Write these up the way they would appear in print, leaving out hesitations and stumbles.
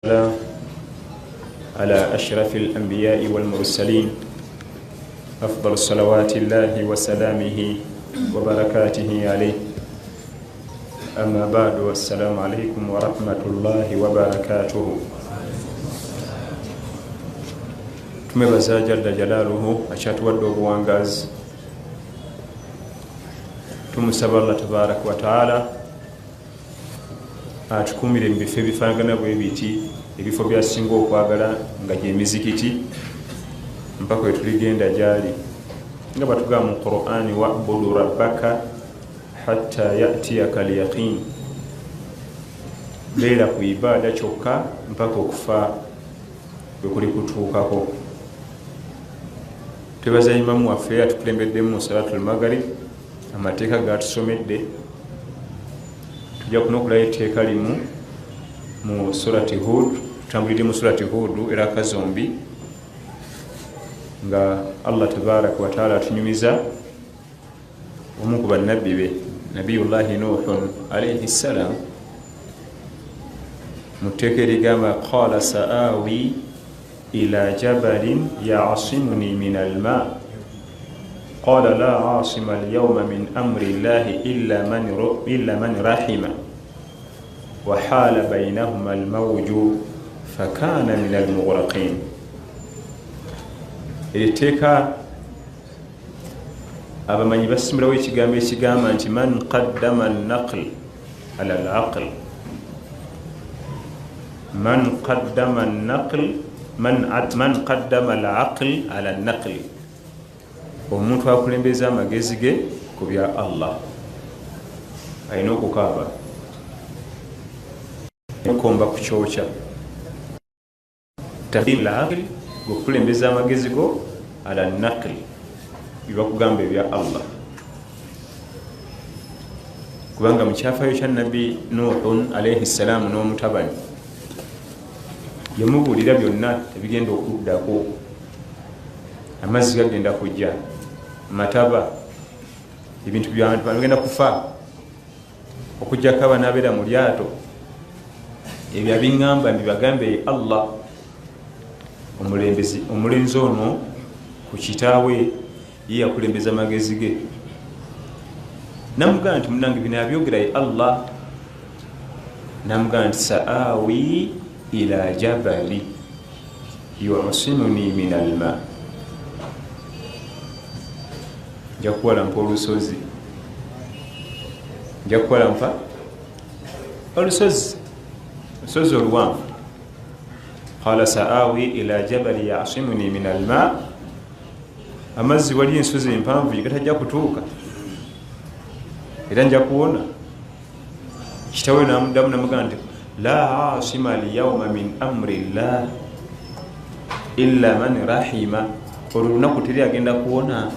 على أشرف الأنبياء والمرسلين أفضل صلوات الله وسلامه وبركاته عليه. أما بعد، والسلام عليكم ورحمة الله وبركاته. tumebaza jalla jalaluhu akyatuwadde obuwangazi. Tumusaba Allah tabaraka wa taala atukumire mu bifo ebifaanagana bwe biti, ebifo byasinga okwagala nga gy'emizikiti, mpaka we tuligenda gyali nga batugamba mu Qur'ani, wa'budu rabbaka hatta ya'tiyaka al-yaqin. Beera ku ibaada kyokka mpaka okufa bwe kuli kutuukako. Twebaza imamu waffe atukulembeddemu mu salatul maghrib, amateeka gatusomedde. Tujja kunookulayo etteeka limu mu surati Hud, tutambulidde mu surati Hud era kazombi, nga Allah tabaraka wa taala atunyumiza omu ku bannabbi be, nabiyullahi Nuhun alayhi salam, mu tteeka erigamba qala sa'awi ila jabalin ya'asimuni min alma qala la asima alyawma min amri llahi illa man rahima wa hala baynahuma almawju fakana min almughraqin. Eriteeka abamanyi basimirawo ekigambo ekigamba nti man qaddama an-naql ala al-aql, man qaddama an-naql man qaddama al-aql ala an-naql. Omuntu akulembeza amagezi ge ku bya Allah alina okukaaba okomba ku kyokya. Taqdim al-aql gokulembeza amagezi go ala an-naql, bibakugamba ebya Allah. Kubanga mu kyafayo kya nabbi Nuhun alayhi salam n'omutabani yamubuulira byonna ebigenda okuddako. Amazzi gagenda kujja, mataba, ebintu by'abantu bagenda kufa, okujjako abanaabeera mu lyato. Ebyo abiŋŋamba mbibagambe Allah. Omulenzi ono ku kitaawe ye yakulembeza amagezi ge, namugamba nti munange bino abyogera ye Allah. Namugamba nti sa'awi ila jabali yu'asimuni min alma, nja kuwalampa olusozi, nja kuwalampa olusozi oluwanvu. Qala sa'awi ila jabali ya'asimuni min alma, amazzi wali ensozi empanvu gatajja kutuuka era nja kuwona. Kitaawe namuddamu namugamba nti la asima alyawma min amri llah illa man rahima. Olwo lunaku teri agenda kuwona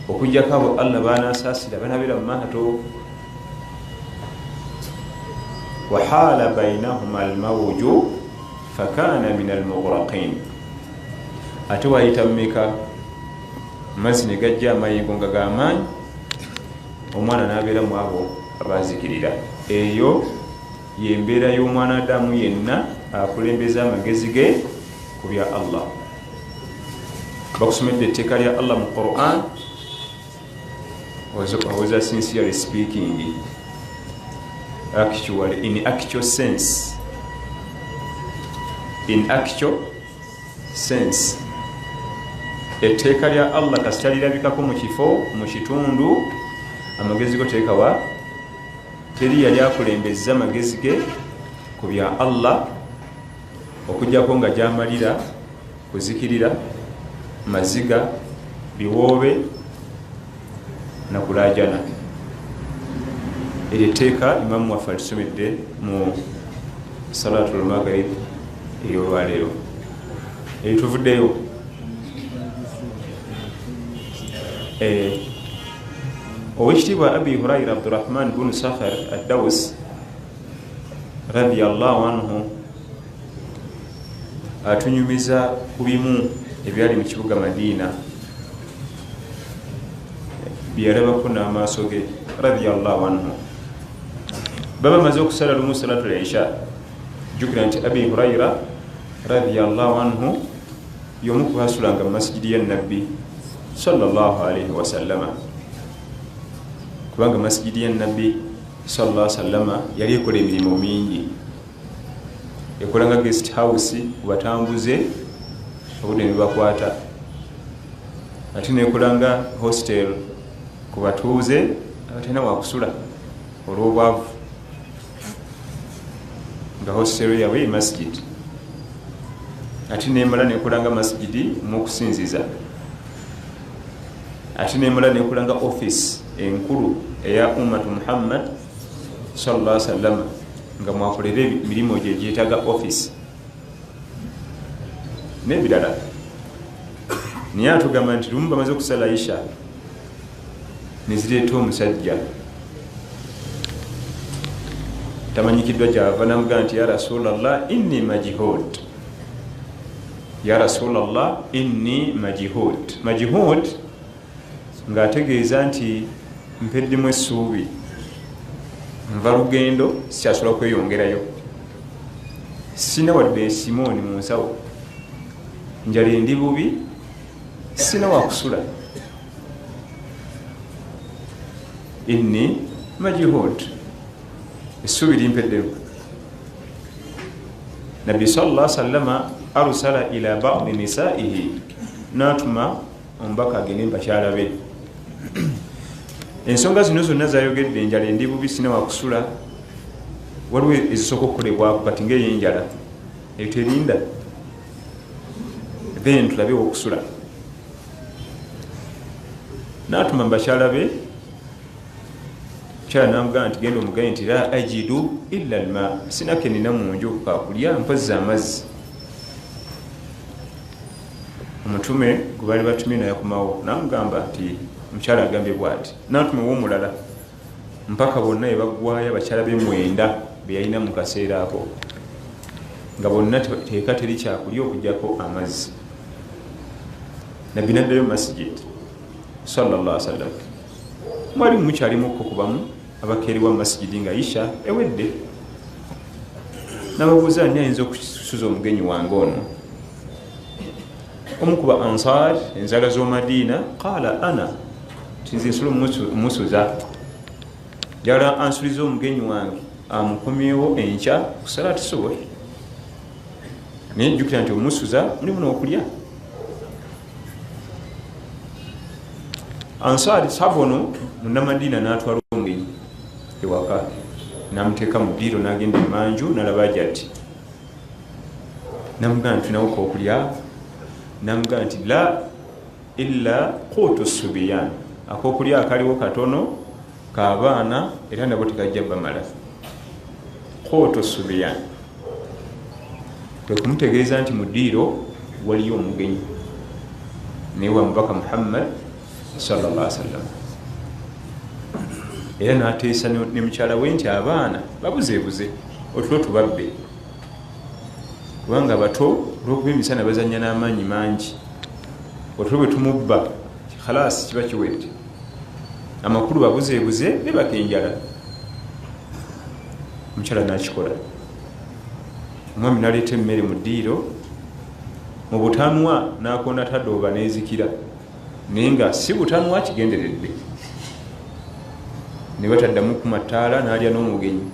okujjako abo Allah baanasaasira, banaabeera mu maato. wa haala baynahuma almawju fakana min almughraqin. Ate wayita mumeka, amazzi ne gajja amayengo nga g'amaanyi, omwana n'abeera mu abo abazikirira. Eyo yembeera y'omwana Adamu yenna akulembeza amagezi ge ku bya Allah. Bakusomedde etteeka lya Allah mu Qur'an, was sincerely speaking, actually, in actual sense, etteeka lya Allah kasita lirabikako mu kifo, mu kitundu, amagezi go teekawa. Teri yali akulembeza amagezi ge ku bya Allah okujjako nga gy'amalira kuzikirira, maziga, biwoobe na kulaajana. Eryo etteeka imamu waffe alisomedde mu salatul maghrib ey'olwaleero. Eyo tuvuddeyo Owekitiibwa Abi Hurayra Abdurrahman bin Sakhar ad-Daws radiyallahu anhu atunyumiza ku bimu ebyali mu kibuga Madiina bye yalabako n'amaaso ge radiyallahu anhu. Baba maze okusala lumu salatul isha, jukira nti Abi Hurayra radiyallahu anhu yomu kubasulanga mu masjidi ya nabbi sallallahu alaihi wasallama, kubanga masjidi ya nabbi sallallahu alaihi wasallama yali ekola emirimu mingi. Ekolanga guest house kubatambuze obudde ne bakwata, ate nekolanga hostel kubatuuze abatalina wakusula olw'obwavu, nga hostel yawe masjid. Ate nemala nekolanga masjidi mukusinziza, ate nemala nekolanga office enkulu eya ummatu Muhammad sallallahu alaihi wasallam, nga mwakolera emirimu gye gyetaga office n'ebirala. Naye atugamba nti lumu bamaze okusala isha nezireeta omusajja tamanyikiddwa gyava, namugamba nti ya Rasulallah inni majhud, ya Rasulallah inni majhud. Majhud ng'ategeeza nti mpeddemu essuubi, nva lugendo sikyasobola kweyongerayo, sina wadde Simooni mu nsawo, njala endi bubi, sina wakusula. Inni majhud, essuubi limpeddemu. Nabbi sallallahu alaihi wasallam arsala ila ba'di nisaihi, natuma omubaka agende mubakyala be. Ensonga zino zonna zayogedde, enjala endi bubi, sina wakusula, waliwo ezisooka okukolebwako kati ng'ey'enjala eyo terinda, then tulabe okusula. Natuma mubakyala be, kyala namugamba nti genda omugaye nti la ajidu illa alma, sinake nina munju kakulya, mpozza amazzi. Omutume gwe baali batumye nayakomawo namugamba nti mukyala agambye bw'ati. Natuma ow'omulala mpaka bonna ebaggwayo abakyala be 9 be yalina mu kaseera ako, nga bonna teeka teri kyakulya okugyako amazzi. Nabbi naddayo masjid sallallahu alaihi wasallam, mwali mukyalimuko kubamu abakeerewa masjidi nga isha ewedde. Nababuuza ani ayinza okusuza omugenyi wange ono? Omu ku ba Ansar, enzaala z'Omadiina, qaala ana, tinze nsobola omusuza. Njagala ansulize omugenyi wange amukomyewo enkya ku salaati subuhi, naye jjukira nti omusuza mulimu n'okulya. Ansari sabono munnamadiina n'atwala omugenyi ewaka, namuteeka mu ddiiro, n'agenda emanju, n'alaba ati namugamba nti tunawo k'okulya. Namugamba nti la illa qutu subiyan, ak'okulya akaliwo katono k'abaana era nabo tekajja bamala. Qutu subiyan kwe kumutegeeza nti mu ddiiro waliyo omugenyi naye wa mubaka Muhammad sallallahu alaihi wasallam. Era n'ateesa ne mukyala we nti abaana babuzeebuze otulo tubabbe, kubanga bato olw'okuba emisana bazannya n'amaanyi mangi, otulo bwe tumubba khalasi kiba kiwedde. Amakulu babuzeebuze bebaka enjala. Omukyala n'akikola. Omwami n'aleeta emmere mu ddiiro, mu butanwa n'akonda tadooba n'ezikira, naye nga si butanwa kigenderedde. Ne bataddamu ku mataala n'alya n'omugenyi.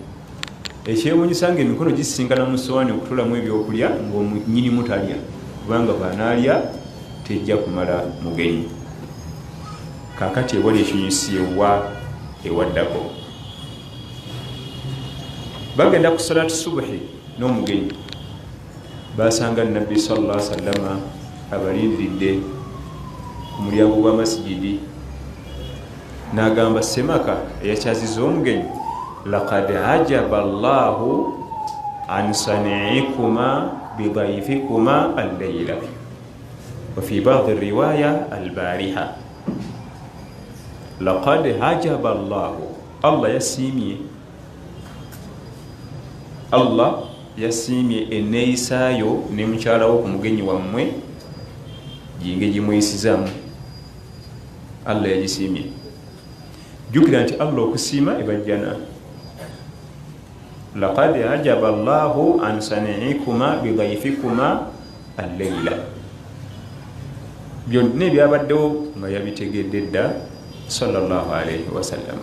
Ekyewuunyisa ng'emikono gisisinkana mu ssowaani okutolamu ebyokulya ng'omunyinimu talya, kubanga bw'anaalya tejja kumala mugenyi. Kaakati ewali ekinyusi ewaddako. Bagenda ku salaati subuhi n'omugenyi, basanga Nabbi sallallahu alaihi wasallam abalindiridde ku mulyango gwa masjidi. N'agamba Semaka eyakyaziza omugenyi, laqad ajaba Allahu an sani'ikuma bidayfikuma al-layla wa fi ba'd ar-riwaya al-bariha. Laqad ajaba Allahu, Allah yasimye, Allah yasimye enneeyisaayo ne mukyalawo ku mugenyi wammwe jinge gimuyisizaamu. Allah yagisimye. Jukira nti Allah okusiima ebajjana. laqad ajaba Allahu an sani'ikuma bidhayfikuma al-layla. Byonna ebyabaddewo nga yabitegedde dda sallallahu alayhi wasallam.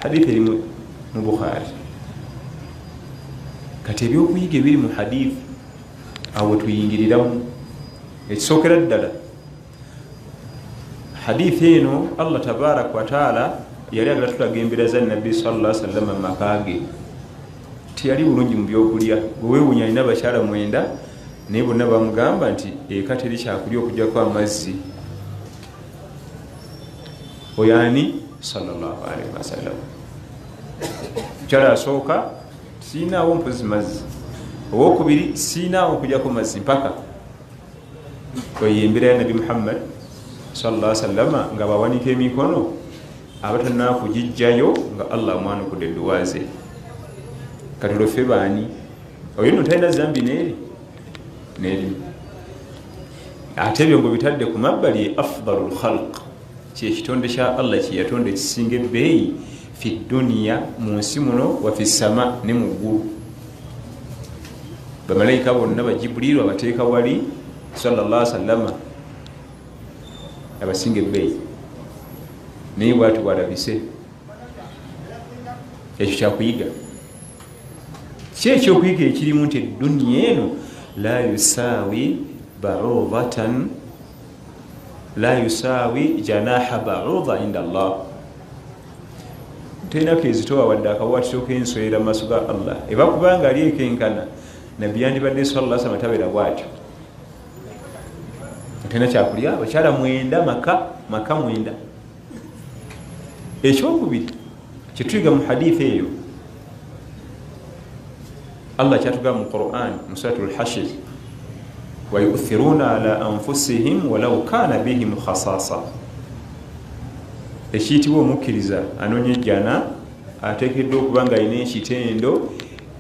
Hadithi eri mu Bukhari. Kati ebyokuyiga ebiri mu hadithi awo tuyingiriramu. Ekisookera ddala hadithi eno Allah tabaraka wa taala yali agala tulaga embeera za nabbi sallallahu alayhi wasallam mu maka ge. Tiyali bulungi mu byokulya. Bwe weewuunya alina abakyala 9 naye bonna bamugamba nti eka teri kyakulya okugyako amazzi. Oyo ani? Sallallahu alayhi wasallam. Mukyala asooka siinaawo mpozi mazzi, owokubiri siinaawo okugyako mazzi mpaka. Oyo embeera ya Nabi Muhammad sallallahu alayhi wasallam nga bawanika emikono abatalina kugijjayo nga Allah amwanukudde edduwa ze. Kati olwo baani? Oyo nno talina zambi n'eri. Ate ebyo ngo bitadde ku mabbali afdalul khalq, kyekitonde kya Allah kye yatonda ekisinga ebbeeyi fi duniya, mu nsi muno, wa fi sama, ne mu ggulu. Bamalayika bonna ba Jibrilu abateeka wali sallallahu alayhi wasallam abasinga ebbeeyi, naye bwati bwalabise. Ekyo kyakuyiga. Ki ekyokuyiga ekirimu nti edduniya eno la yusawi ba'udatan, la yusawi janaha ba'udha inda Allah. Tena kezitowa wadde akawatiro k'enswera mu maaso ga Allah. Eba kubanga ali ekenkana nabbi yandibadde sallallahu alayhi wasallam tabeera bwatyo. Tena kyakulya abakyala 9 maka 9. Ekyokubiri kituyiga mu hadithi eyo, Allah kyatugamba mu Qur'an mu suratul Hashr, wa yu'thiruna ala anfusihim walau kana bihim khasasa. Ekiyitibwa omukkiriza anoonya ejjana ateekeddwa okuba nga alina ekitendo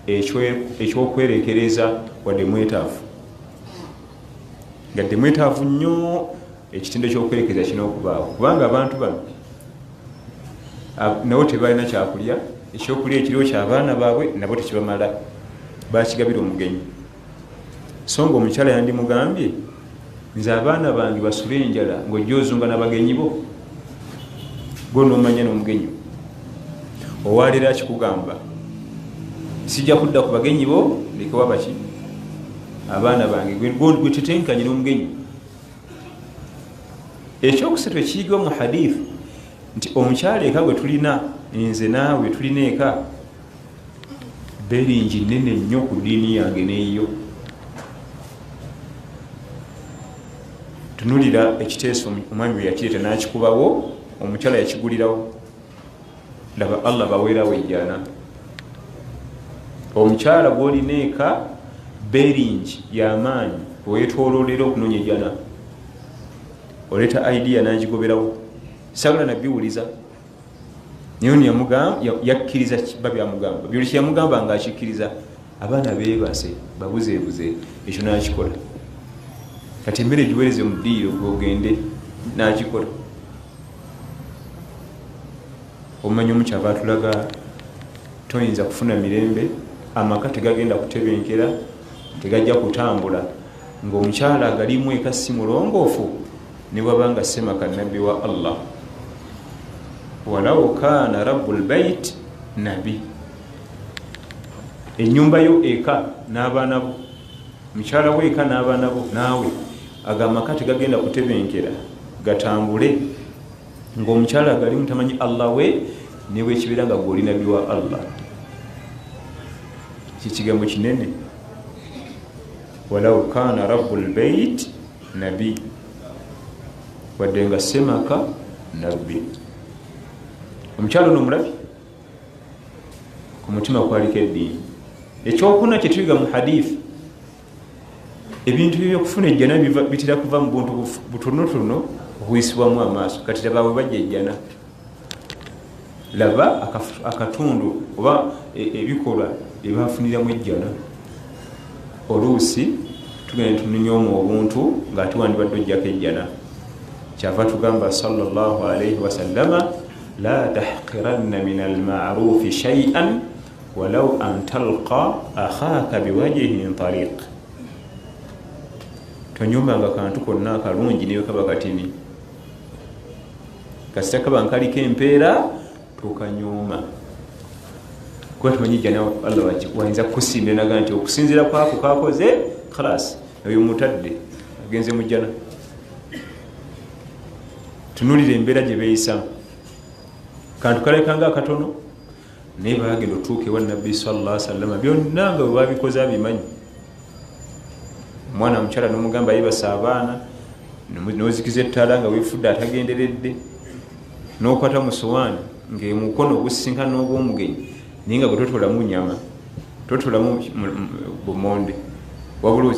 ekyokwerekereza wadde mwetaavu. Gadde mwetaavu nnyo ekitendo ky'okwerekereza kino okubaawo, kubanga abantu bano nabo tebalina kyakulya, ekyokulya ekiriwo ky'abaana baabwe nabo tekibamala, bakigabira omugenyi. So nga omukyala yandimugambye nze abaana bange basule enjala ng'ojja ozunga n'abagenyi bo, gwe n'omanya n'omugenyi owalira akikugamba, sijja kudda ku bagenyi bo, lekewa baki abaana bange, gwe tetenkanye n'omugenyi. Ekyokusatu ekiyigwa mu hadithi nti omukyala eka gwe tulina, nze naawe tulina eka, beringi nene nnyo ku ddiini yange n'eyo. Tunulira ekiteeso omwami we yakireeta n'akikubawo, omukyala yakigulirawo. Laba Allah baweerawo ejjana. Omukyala gw'olina eka beringi y'amaanyi weetoloolera okunoonya ejjana, oleeta idea n'agigoberawo, sabula nabbiwuliza naye ono yakkiriza kiba byamugamba, byoli kyeyamugamba ng'akikkiriza. Abaana beebase babuzeebuze, ekyo n'akikola. Kati emmere giweereze mu ddiiro gw'ogende n'akikola. Omumanyi omukyava atulaga toyinza kufuna mirembe, amaka tegagenda kutebenkera, tegajja kutambula ng'omukyala agalimu eka si mulongoofu ne wabanga semaka nabbi wa Allah. Walau kana rabbul bait nabi, ennyumba yo eka n'abaana bo, mukyala we eka n'abaana bo, naawe agamaka tegagenda kutebenkera gatambule ng'omukyala agalimu tamanyi Allah we newe ekibeera nga gw'oli nabbi wa Allah. Kikigambo kinene. Walau kana rabbul bait nabi, wadde nga semaka nabbi. Omukyala ono mulabi, ku mutima kwaliko eddiini. Ekyokuna kye tuyiga mu hadithi, ebintu by'okufuna ejjana bitera kuva mu buntu butonotono okuyisibwamu amaaso. Kati laba bwe bajja ejjana, laba akatundu oba ebikolwa ebyafuniramu ejjana. Oluusi tugenda tuninyooma obuntu ng'ate wandibadde ojjako ejjana. Kyava tugamba sallallahu alayhi wasallama la tahqiranna min almarufi shay'an walau an talqa akhaka biwajhin tariq. Tonyumanga kantu konna akalungi niyo kaba katini, kasita kaba nkaliko empeera tokanyuma, kuba tumanyi jana Allah wayinza kukusimbira naga nti okusinzira kwako kakoze khalas oyo mutadde agenze mu jana. Tunulira embeera gye beeyisamu, kantu kalekanga akatono naye bagenda otuuka ewa nabbi sallallahu alaihi wasallam byonna nga bwe babikoze abimanyi. Omwana mukyala n'omugamba yebasa abaana n'ozikiza ettaala nga weefudde atagenderedde, n'okwata mu sowaani ng'emukono ogusisinkana n'obw'omugenyi naye nga gwe totolamu nyama, totolamu bumonde, wabula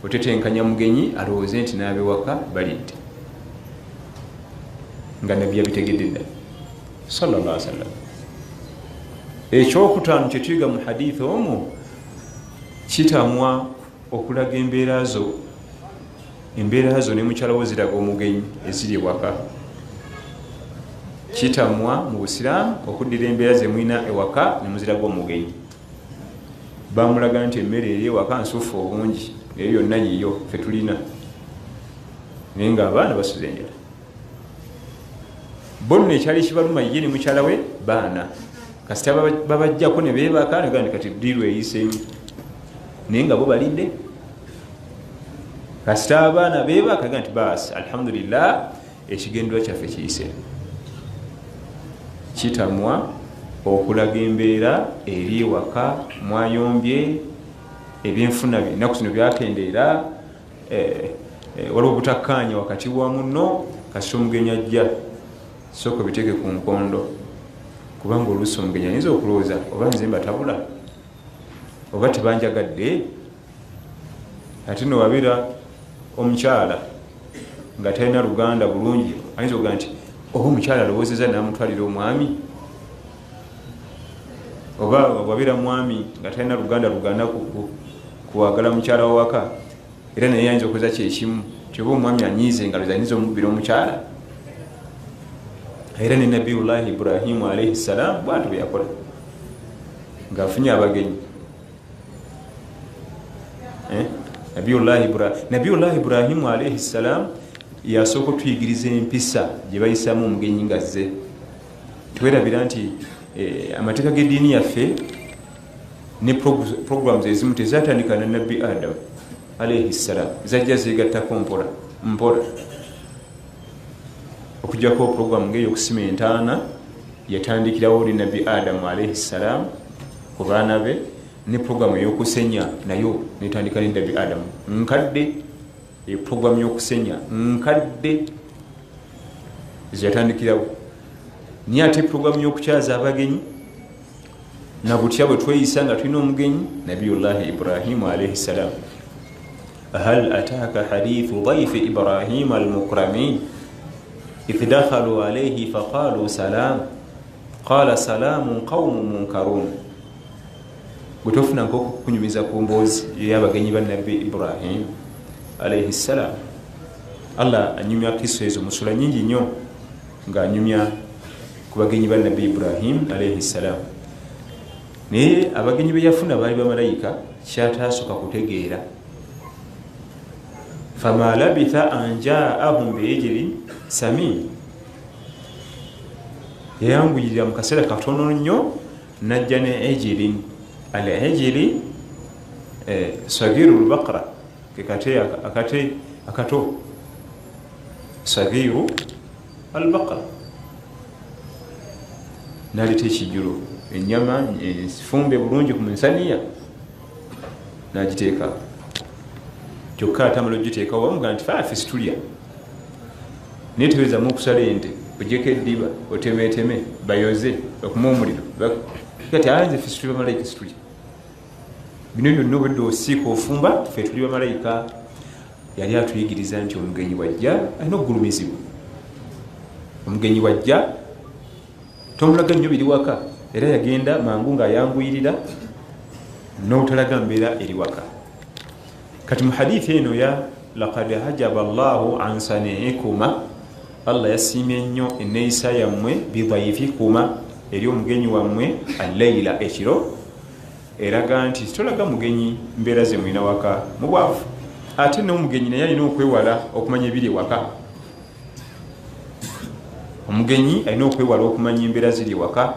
otetenkanya mugenyi alowooze nti n'abewaka balidde, nga nabbi yabitegedde ddala sallallahu alaihi wasallam. Ekyokutaano kye tuyiga mu hadithi omwo, kitamwa okulaga embeera zo ne mukyala wo ziraga omugenyi eziri ewaka. Kitamwa mu Busiraamu okuddira embeera ze mwina ewaka ne muziraga omugenyi. Bamulaga nti emmere eri ewaka nsufu obungi, eyo yonna yiyo ffe tulina, naye ng'abaana basuza enjala. Bonna ekyali kibaluma ye ne mukyala we baana, kasita babajjako ne beebaka negandi kati ddiirwa eyiseemu, naye nga bo balidde. Kasita abaana beebaka nti baasi alhamdulillah ekigendwa kyaffe kiyise. Kitamwa okulaga embeera eri ewaka, mwayombye, ebyenfuna ennaku zino byakendeera, waliwo obutakkaanya wakati wa munno, kasita omugenyi ajja sooka biteeke ku nkondo, kubanga oluusi omugenyi ayinza okulowooza oba nze mbatabula oba tebanjagadde. Ate nowabira omukyala nga talina luganda bulungi, ayinza okuga nti oba omukyala alowoozeza namutwalira omwami, oba wabira mwami nga talina luganda luganda kuwagala mukyala wawaka, era naye ayinza okoza kyekimu kyoba omwami anyiize nga lwezanyiza omubbira omukyala. Era ne Nabiyullahi Ibrahimu alaihi salam bwatu bwe yakola ng'afunye abagenyi. Nabiyullahi Ibrahimu alaihi salam yasooka otuyigiriza empisa gye bayisamu omugenyi ngazze. Tuwerabira nti amateeka g'eddiini yaffe ne programs ezimu tezatandika na Nabbi Adam alaihi salam, zajja zeegattako mpola. Okujjako program ng'ey'okusima entaana yatandikirawo oli Nabbi Adamu alaihi salam ku baana be, ne programu ey'okusenya nayo netandika ne Nabbi Adamu nkadde. Programu y'okusenya nkadde zeyatandikirawo, naye ate programu y'okukyaza abagenyi na butya bwe tweyisa nga tulina omugenyi Nabiyullahi Ibrahimu alaihi salam. Hal ataaka hadithu dayfi Ibrahima al-mukramin idh dakhalu alayhi faqalu salam qala salamun qaumun munkarun. Bwe tofuna nk'okunyumiza ku mboozi y'abagenyi ba Nabbi Ibrahim alaihi salam. Allah anyumya kiso ezo musula nyingi nnyo ng'anyumya ku bagenyi ba Nabbi Ibrahim alaihi salam. Naye abagenyi be yafuna baali bamalayika, kyataasooka kutegeera. Fama labitha an jaahum biijlin samin, yayanguyirira mu kaseera katono nnyo najja ne ejilin. Al ejili sagiru lbaqara, ke kate akato, sagiru albaqara. Nalita ekijjulo, ennyama enfumbe bulungi ku munsaniya n'agiteeka, kyokka atamala ogiteeka wamuga nti faafi situlya, naye teweezamu okusala ente ogyeko eddiba otemeeteme bayoze okuma omuliro kati ayinza ffe situli bamalayika situlya. Bino byonna obwedde osiika ofumba ffe tuli bamalayika. Yali atuyigiriza nti omugenyi wajja alina okugulumizibwa. Omugenyi wajja tomulaga nnyo biri waka, era yagenda mangu ng'ayanguyirira n'otalaga mbeera eri waka. Kati mu hadithi eno ya laqad hajaba Allahu an sani'ikuma Allah yasiimye nnyo enneeyisa yammwe bidhaifi kuuma eri omugenyi wammwe allayla ekiro eraga nti tolaga mugenyi mbeera ze mwina waka mu bwavu ate n'omugenyi naye alina okwewala okumanya ebiri ewaka omugenyi alina okwewala okumanya embeera ziri waka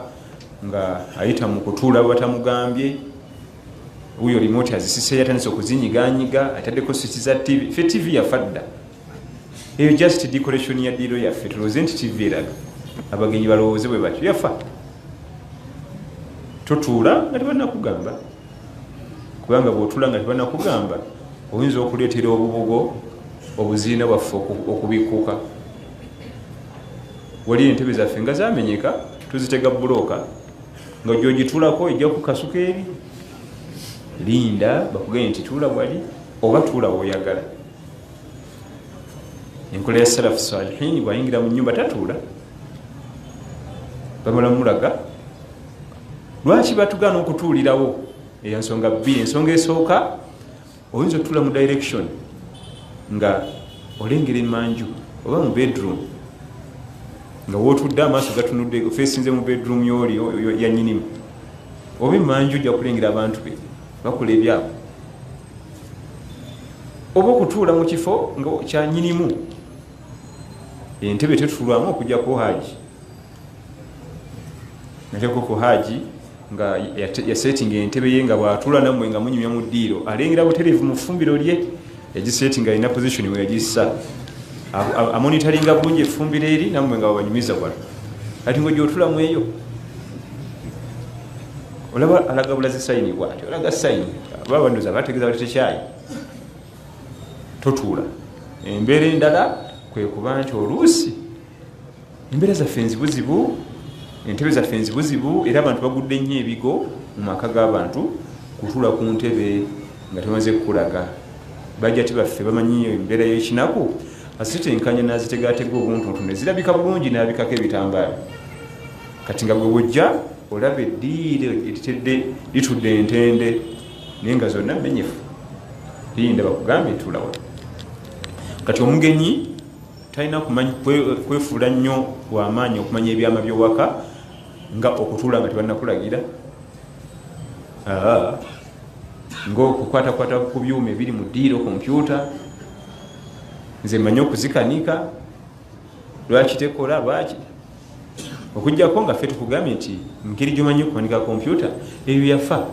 nga ayita mu kutuula batamugambye uyo remote azisise yatandise okuzinyiganyiga ataddeko switch za TV fe TV yafadda eyo just decoration ya diro yaffe tulowooze nti TV eraga abagenyi balowooze bwe batyo yafa totuula nga tebanakugamba kubanga bw'otuula nga tebanakugamba oyinza okuleetera obubugo obuziina bwaffe okubikuuka wali entebe zaffe nga zamenyeka tuzitega bulooka nga gyogituulako ejja kukasuka eri linda bakuganye nti tuula wali oba tuula woyagala enkola ya salafu salihin bwayingira mu nyumba tatuula bamala mulaga lwaki batugaana okutuulirawo eyo nsonga bbiri ensonga esooka oyinza otuula mu direction nga olengera emanju oba mu bedroom nga wootudde amaaso gatunudde ofeesinze mu bedroom yoli yanyinimu oba emanju ojja kulengera abantu be bakola ebyabo oba okutuula mu kifo nga kyanyinimu entebe tetuulwamu okujja ku haji nateko ku haji nga yasetinga entebe ye nga bwatuula nammwe nga munyumya mu ddiiro alengera butereevu mu ffumbiro lye yagisetinga alina position we yagissa amonitaringa bulungi effumbiro eri nammwe nga babanyumiza wala ati nga gyotulamu eyo olaba alaga bulazi sayini bwati olaga sayini baba bandoza bategeeza bati tekyayi totuula embeera endala kwe kuba nti oluusi embeera zaffe nzibuzibu entebe zaffe nzibuzibu era abantu bagudde nnyo ebigo mu maka g'abantu kutuula ku ntebe nga temaze kukulaga bajja tibaffe bamanyi embeera y'ekinaku azitenkanya nazitegatega obuntuntu nezirabika bulungi nabikako ebitambaala kati nga gwe bujja olaba eddiiro eritedde litudde entende naye nga zonna menyefu linda bakugambe tuulawa kati omugenyi talina kwefuula nnyo wamaanyi okumanya ebyama byowaka nga okutuula nga tebanakulagira ngaokukwatakwata ku byuma ebiri mu ddiiro kompyuta nze mmanyi okuzikanika lwaki tekola lwaki okujjako nga ffe tukugambye nti ngeri gyomanyi okumanika kompyuta ebyo yafa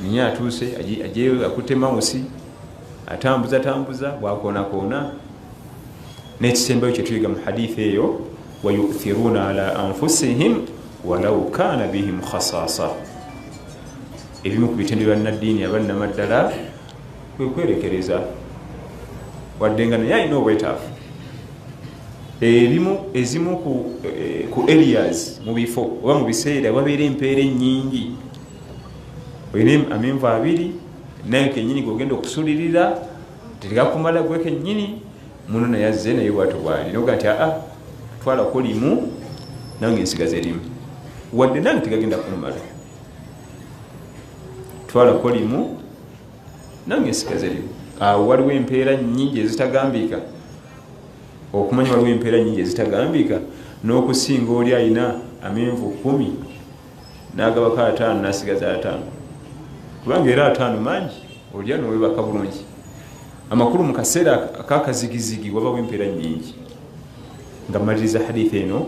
niye atuuse ajeyo akutte mawusi atambuza bwakonakoona n'ekisembayo kyetuyiga mu hadithi eyo wayuthiruna ala anfusihim walau kana bihim khasasa ebimu ku bitendera naddiini abannamaddala kwekwerekereza wadde nga naye alina obwetaavu ezimu ku areas mu bifo oba mu biseera wabeera empeera ennyingi olina amenvu abiri naye kennyini gogenda okusulirira tegakumala gwe kennyini muno naye azze naye bwatu bwali noga nti twalako limu nange ensigaze limu wadde nange tegagenda kumala twalako limu nange ensigaze limu awo waliwo empeera nnyingi ezitagambika okumanya waliwo empeera nnyingi ezitagambika n'okusinga oli alina amenvu 10 n'agabako 5 n'asigaza 5 kubanga era 5 mangi olya nowebaka bulungi amakulu mu kaseera akakazigizigi wabawo empeera nnyingi nga maliriza hadithi eno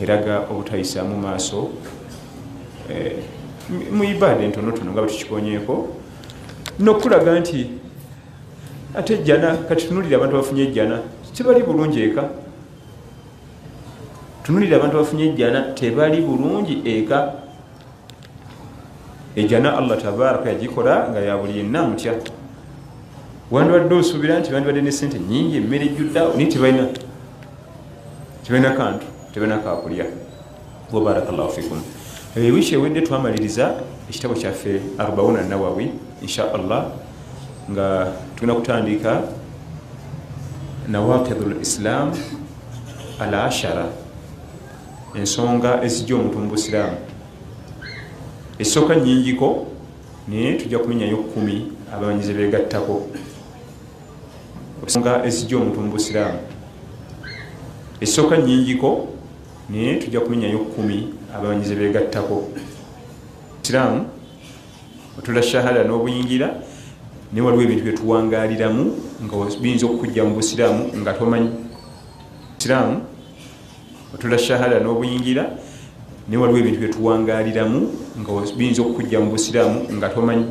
eraga obutayisaamu maaso mu ibaada entonotono nga batukikonyeeko nokulaga nti ate ejjana kati tunulira abantu bafunye ejjana tebali bulungi eka tunulira abantu bafunye ejjana tebali bulungi eka ejjana Allah tabaraka yagikola nga ya buli yenna mutya wandibadde osuubira nti bandibadde ne ssente nnyingi emmere ejjuddawo naye tebalina kantu tebalina kakulya wa barakallahu fikum wiiki ewedde twamaliriza ekitabo kyaffe 40 Nawawi insha Allah nga tugenda kutandika nawaqidul islam al-ashara ensonga ezijja omuntu mu busiraamu esooka nnyingiko naye tujja kumenyayo 10 abamanyize beegattako ensonga ezijja omuntu mu busiraamu esooka nnyingiko naye tujja kumenyayo 10 abamanyize beegattako. Isiraamu otula shahada n'obuyingira naye waliwo ebintu byetuwangaaliramu nga biyinza okukujja mu busiraamu nga tomanyi. Isiraamu otula shahada n'obuyingira naye waliwo ebintu byetuwangaaliramu nga biyinza okukujja mu busiraamu nga tomanyi.